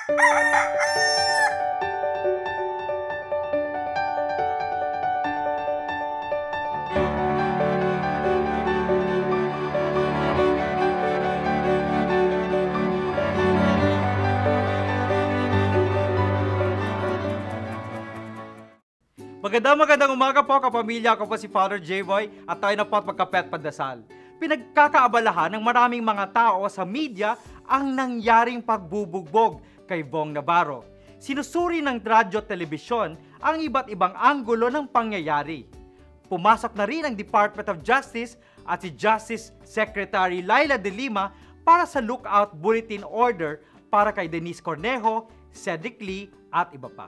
Magandang umaga po kapamilya. Ako po si Father J-Boy at tayo na po at magkapet pandasal. Pinagkakaabalahan ng maraming mga tao sa media ang nangyaring pagbubugbog kay Bong Navarro. Sinusuri ng radyo at telebisyon ang iba't ibang anggulo ng pangyayari. Pumasok na rin ang Department of Justice at si Justice Secretary Laila de Lima para sa lookout bulletin order para kay Denise Cornejo, Cedric Lee at iba pa.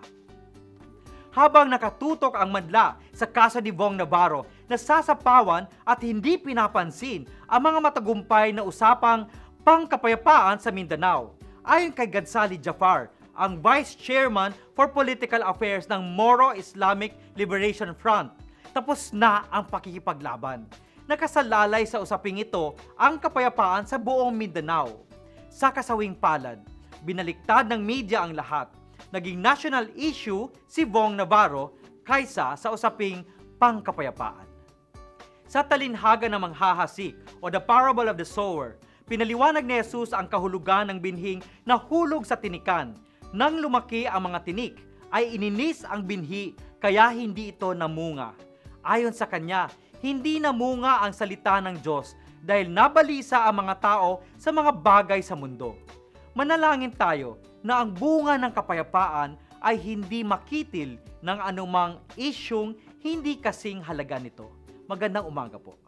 Habang nakatutok ang madla sa kaso ni Bong Navarro, nasasapawan at hindi pinapansin ang mga matagumpay na usapang pangkapayapaan sa Mindanao. Ayon kay Gadsali Jafar, ang Vice Chairman for Political Affairs ng Moro Islamic Liberation Front, tapos na ang pakikipaglaban. Nakasalalay sa usaping ito ang kapayapaan sa buong Mindanao. Sa kasawing palad, binaliktad ng media ang lahat. Naging national issue si Bong Navarro kaysa sa usaping pangkapayapaan. Sa talinhaga ng manghahasik o The Parable of the Sower, pinaliwanag ni Jesus ang kahulugan ng binhing nahulog sa tinikan. Nang lumaki ang mga tinik, ay ininis ang binhi kaya hindi ito namunga. Ayon sa kanya, hindi namunga ang salita ng Diyos dahil nabalisa ang mga tao sa mga bagay sa mundo. Manalangin tayo na ang bunga ng kapayapaan ay hindi makitil ng anumang isyung hindi kasing halaga nito. Magandang umaga po.